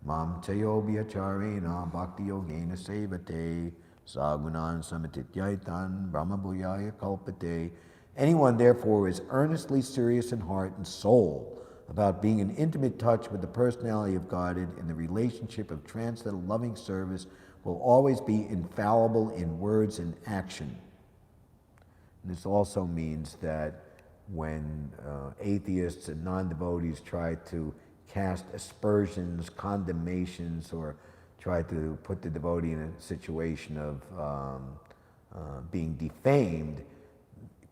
Mam chayobhyacharena bhakti yogena sevate sagunan samatityaitan brahma bhuyaya kalpate. Anyone, therefore, who is earnestly serious in heart and soul about being in intimate touch with the personality of Godhead in the relationship of transcendental loving service will always be infallible in words and action. And this also means that when atheists and non-devotees try to cast aspersions, condemnations, or try to put the devotee in a situation of being defamed,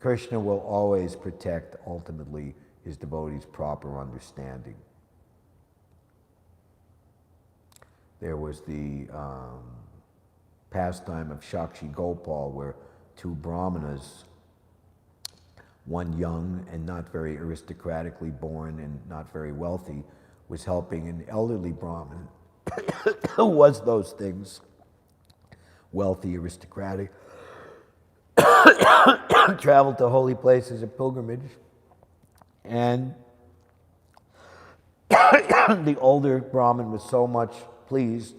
Krishna will always protect, ultimately, his devotees' proper understanding. There was the pastime of Shakshi Gopal, where two brahmanas, one young and not very aristocratically born and not very wealthy, was helping an elderly Brahmin who was those things, wealthy, aristocratic, traveled to holy places of pilgrimage, and the older Brahmin was so much pleased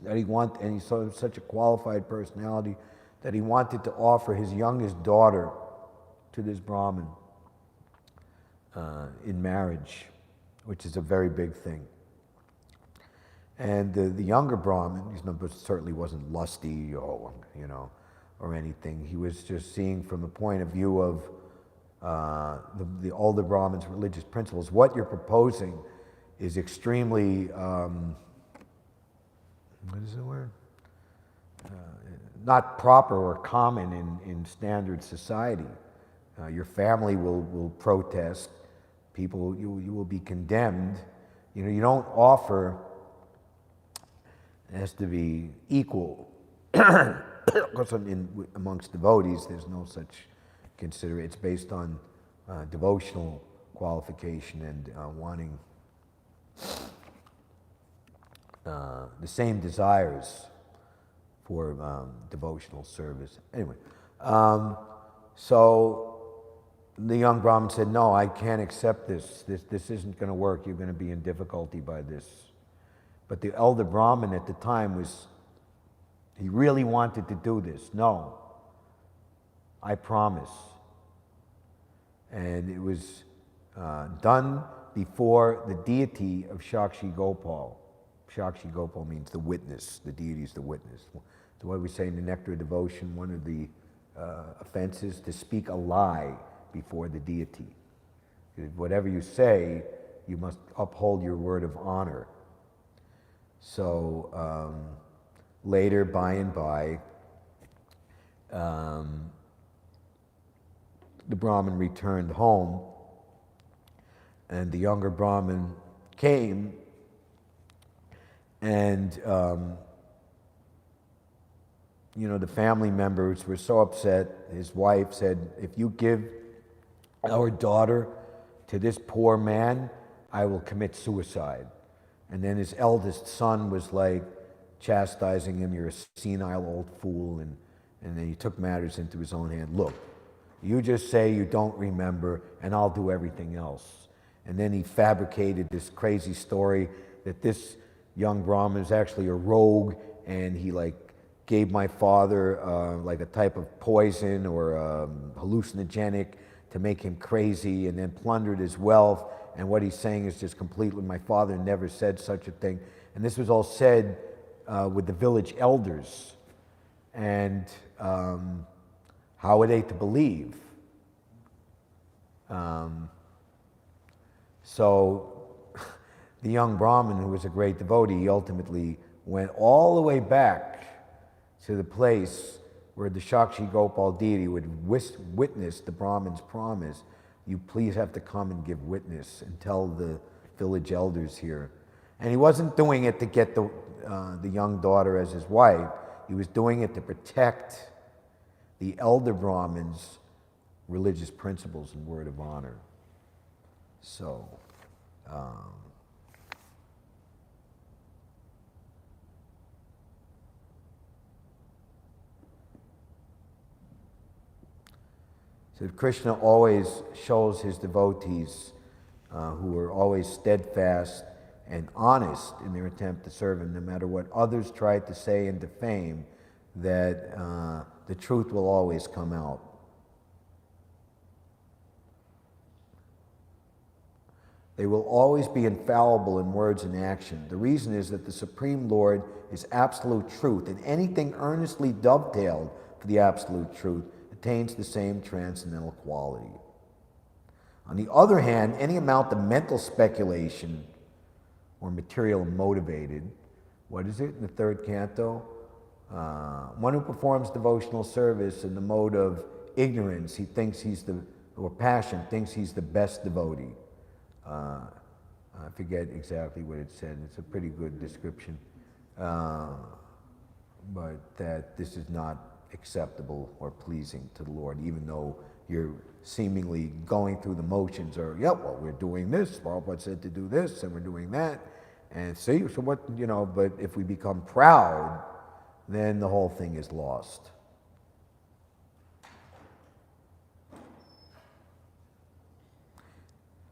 that he saw such a qualified personality that he wanted to offer his youngest daughter to this Brahmin in marriage, which is a very big thing. And the younger Brahmin, certainly wasn't lusty or anything. He was just seeing from the point of view of the older Brahmin's religious principles. What you're proposing is extremely, what is the word? Not proper or common in standard society. Your family will protest. People, you will be condemned. You don't offer It has to be equal. Of course, amongst devotees, there's no such consideration. It's based on devotional qualification and wanting the same desires for devotional service. Anyway, so the young Brahmin said, "No, I can't accept this. This isn't going to work. You're going to be in difficulty by this." But the elder Brahmin at the time he really wanted to do this. "No, I promise." And it was done before the deity of Shakshi Gopal. Shakshi Gopal means the witness. The deity is the witness. So what we say in the Nectar of Devotion, one of the offenses, to speak a lie before the deity. Whatever you say, you must uphold your word of honor. So later, by and by, the Brahmin returned home, and the younger Brahmin came, and the family members were so upset. His wife said, "If you give our daughter to this poor man, I will commit suicide." And then his eldest son was like chastising him, "You're a senile old fool," and then he took matters into his own hand. "Look, you just say you don't remember, and I'll do everything else." And then he fabricated this crazy story that this young Brahmin is actually a rogue, and he gave my father like a type of poison or hallucinogenic to make him crazy, and then plundered his wealth. And what he's saying is just completely, my father never said such a thing. And this was all said with the village elders. And how are they to believe? So the young Brahmin, who was a great devotee, he ultimately went all the way back to the place where the Shakshi Gopal deity would witness the Brahmin's promise. "You please have to come and give witness and tell the village elders here." And he wasn't doing it to get the young daughter as his wife. He was doing it to protect the elder Brahmin's religious principles and word of honor. So, so Krishna always shows his devotees who are always steadfast and honest in their attempt to serve him, no matter what others try to say and defame, that the truth will always come out. They will always be infallible in words and action. The reason is that the Supreme Lord is absolute truth, and anything earnestly dovetailed for the absolute truth attains the same transcendental quality. On the other hand, any amount of mental speculation or material motivated, what is it in the third canto? One who performs devotional service in the mode of ignorance, he thinks or passion, thinks he's the best devotee. I forget exactly what it said. It's a pretty good description. But that this is not acceptable or pleasing to the Lord, even though you're seemingly going through the motions, or, yeah, well, we're doing this, Prabhupada said to do this, and we're doing that, and see, so what, but if we become proud, then the whole thing is lost.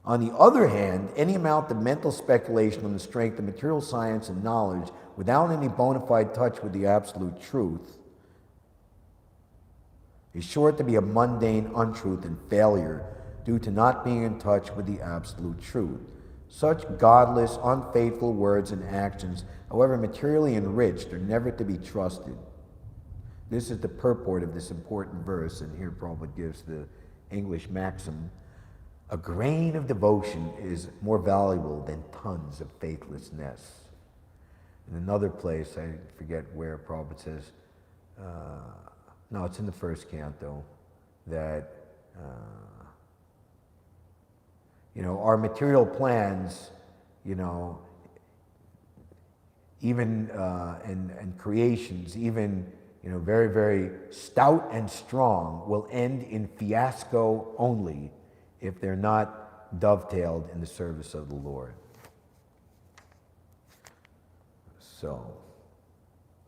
On the other hand, any amount of mental speculation on the strength of material science and knowledge without any bona fide touch with the absolute truth is sure to be a mundane untruth and failure due to not being in touch with the absolute truth. Such godless, unfaithful words and actions, however materially enriched, are never to be trusted. This is the purport of this important verse, and here Prabhupada gives the English maxim: a grain of devotion is more valuable than tons of faithlessness. In another place, I forget where, Prabhupada says, no, it's in the first canto, that our material plans, even and creations, even very, very stout and strong, will end in fiasco only if they're not dovetailed in the service of the Lord. So,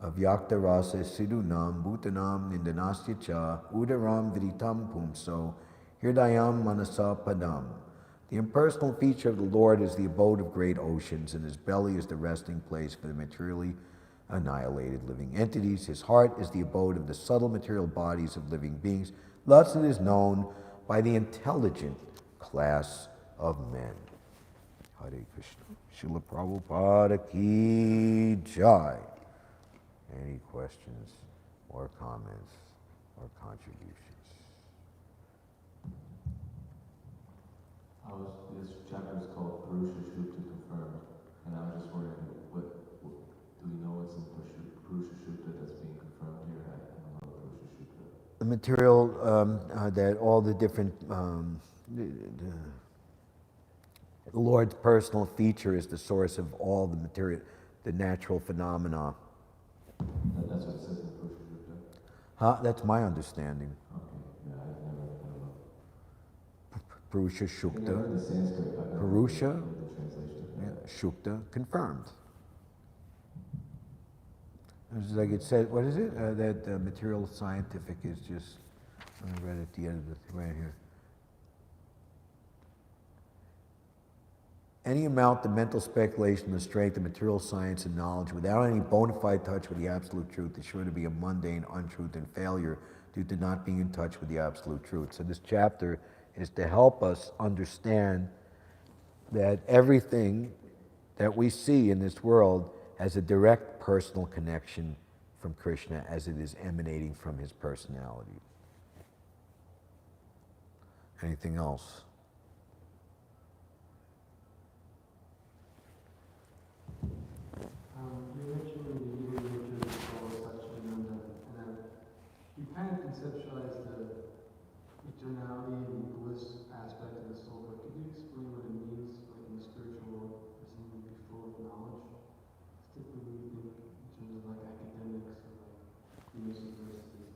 avyakta rasa sidunam bhutanam nindanasya cha udaram vritam pumso hirdayam manasa padam. The impersonal feature of the Lord is the abode of great oceans, and his belly is the resting place for the materially annihilated living entities. His heart is the abode of the subtle material bodies of living beings. Thus it is known by the intelligent class of men. Hare Krishna. Srila Prabhupada ki jai. Any questions or comments or contributions? This chapter is called Purusha Shukta Confirmed, and I was just wondering, what do we know what's in Purusha Shukta that's being confirmed here? I don't know Purusha Shukta. The material that all the different, the Lord's personal feature is the source of all the material, the natural phenomena. That's what it says in Purusha Shukta? That's my understanding. Okay, yeah, I don't know. Purusha Shukta. The Sanskrit, Purusha, the translation. yeah, Shukta, confirmed. It's like it said, what is it? That material scientific is just, I read at the end of the right here. Any amount of mental speculation, the strength of material science and knowledge without any bona fide touch with the absolute truth is sure to be a mundane untruth and failure due to not being in touch with the absolute truth. So this chapter is to help us understand that everything that we see in this world has a direct personal connection from Krishna as it is emanating from his personality. Anything else? You mentioned in the Hebrew literature it's called Satchitananda, and you kind of conceptualized the eternality and bliss aspect of the soul, but could you explain what it means, like in the spiritual world, for someone to be full of knowledge? Typically we think in terms of like academics or like universities,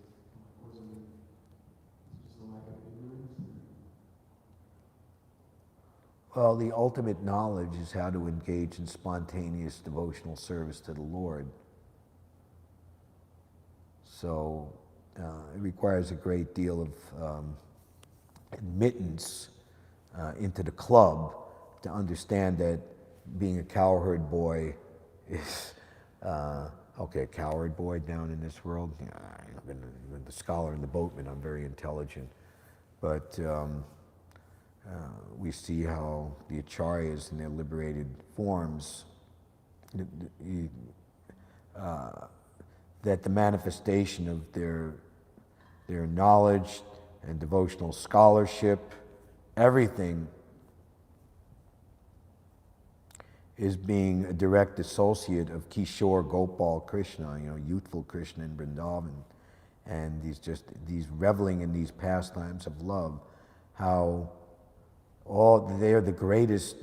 or something. It's just a lack of ignorance. Well, the ultimate knowledge is how to engage in spontaneous devotional service to the Lord. So it requires a great deal of admittance into the club to understand that being a cowherd boy is, okay, a cowherd boy down in this world. Yeah, I've been the scholar and the boatman, I'm very intelligent. But we see how the acharyas in their liberated forms, that the manifestation of their knowledge and devotional scholarship, everything is being a direct associate of Kishore Gopal Krishna, youthful Krishna in Vrindavan, and these reveling in these pastimes of love, how they are the greatest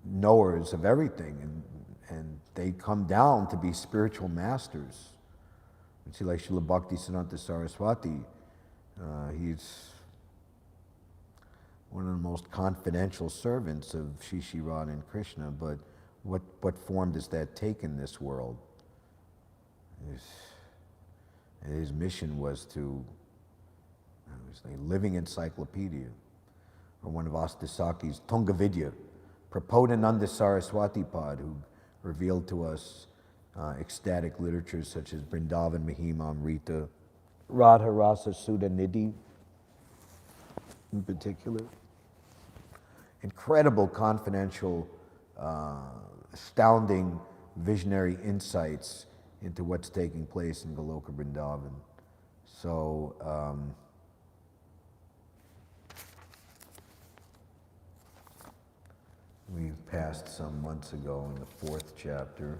knowers of everything, and they come down to be spiritual masters. You see, like Srila Bhaktisiddhanta Saraswati, he's one of the most confidential servants of Shri Shri Radha and Krishna, but what form does that take in this world? His mission was to, it was a living encyclopedia, or one of Astasaki's Tungavidya, Prapodananda Saraswati Pad, who revealed to us ecstatic literatures such as Vrindavan Mahima Amrita, Radha Rasa Sudha Nidhi in particular. Incredible confidential, astounding visionary insights into what's taking place in Goloka Vrindavan. So, we passed some months ago in the 4th chapter.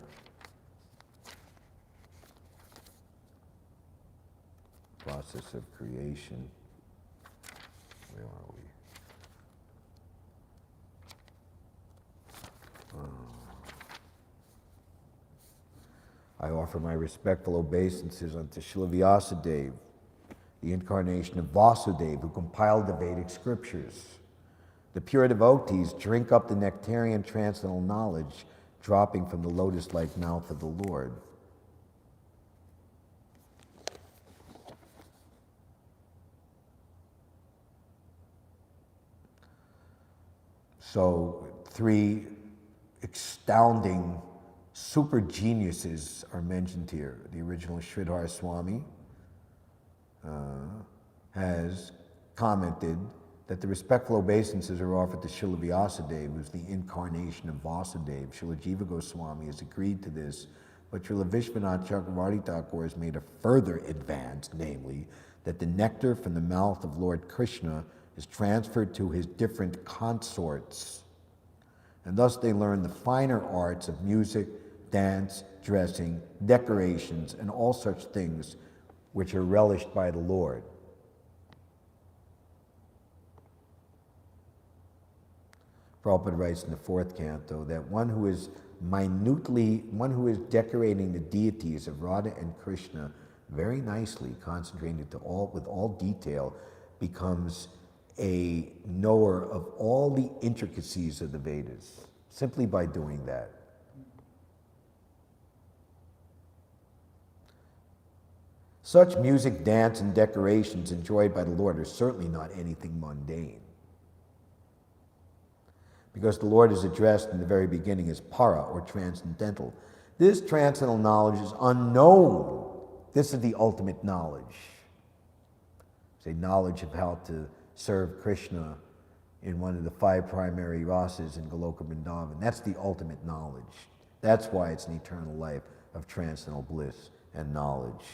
Process of creation. Where are we? offer my respectful obeisances unto Srila Vyasadeva, the incarnation of Vasudeva, who compiled the Vedic scriptures. The pure devotees drink up the nectarian transcendental knowledge dropping from the lotus-like mouth of the Lord. So, three astounding super geniuses are mentioned here. The original Sridhar Swami has commented that the respectful obeisances are offered to Srila Vyasadeva, who's the incarnation of Vasudeva. Srila Jiva Goswami has agreed to this, but Srila Vishwanath Chakravarti Thakur has made a further advance, namely, that the nectar from the mouth of Lord Krishna is transferred to his different consorts, and thus they learn the finer arts of music, dance, dressing, decorations, and all such things which are relished by the Lord. Prabhupada writes in the 4th canto that one who is decorating the deities of Radha and Krishna very nicely, concentrated with all detail, becomes a knower of all the intricacies of the Vedas, simply by doing that. Such music, dance, and decorations enjoyed by the Lord are certainly not anything mundane, because the Lord is addressed in the very beginning as para, or transcendental. This transcendental knowledge is unknown. This is the ultimate knowledge. It's a knowledge of how to serve Krishna in one of the 5 primary rasas in Goloka Vrindavan. That's the ultimate knowledge. That's why it's an eternal life of transcendental bliss and knowledge.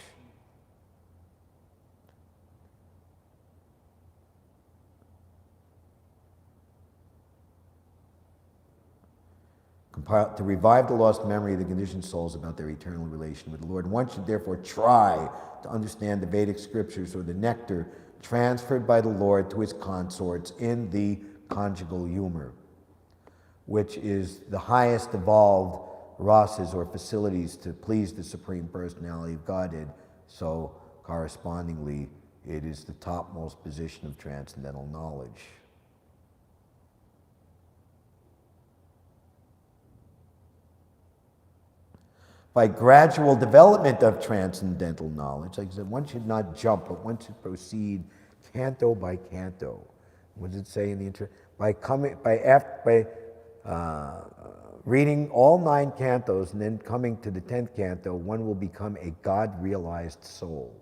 To revive the lost memory of the conditioned souls about their eternal relation with the Lord. One should therefore try to understand the Vedic scriptures, or the nectar transferred by the Lord to his consorts in the conjugal humor, which is the highest evolved rasas or facilities to please the Supreme Personality of Godhead. So correspondingly, it is the topmost position of transcendental knowledge. By gradual development of transcendental knowledge, like I said, one should not jump, but one should proceed canto by canto. What does it say in the intro? By reading all 9 cantos and then coming to the 10th canto, one will become a God-realized soul,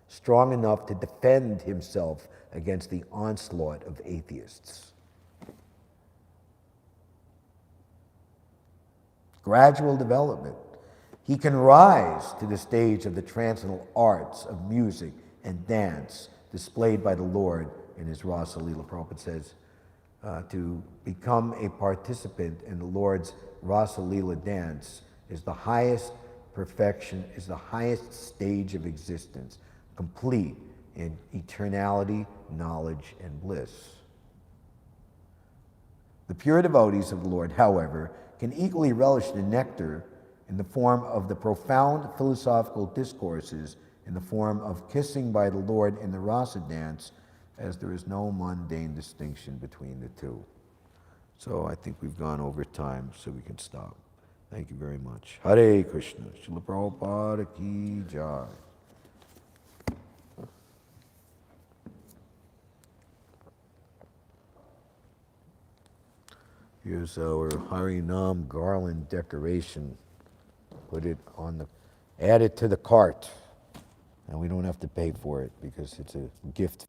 strong enough to defend himself against the onslaught of atheists. Gradual development. He can rise to the stage of the transcendental arts of music and dance displayed by the Lord in his Rasa Leela. Prabhupada says to become a participant in the Lord's Rasa Leela dance is the highest perfection, is the highest stage of existence, complete in eternality, knowledge, and bliss. The pure devotees of the Lord, however, can equally relish the nectar in the form of the profound philosophical discourses, in the form of kissing by the Lord in the rasa dance, as there is no mundane distinction between the two. So I think we've gone over time, so we can stop. Thank you very much. Hare Krishna. Srila Prabhupada ki jai. Here's our Harinam garland decoration. Put it on add it to the cart. And we don't have to pay for it because it's a gift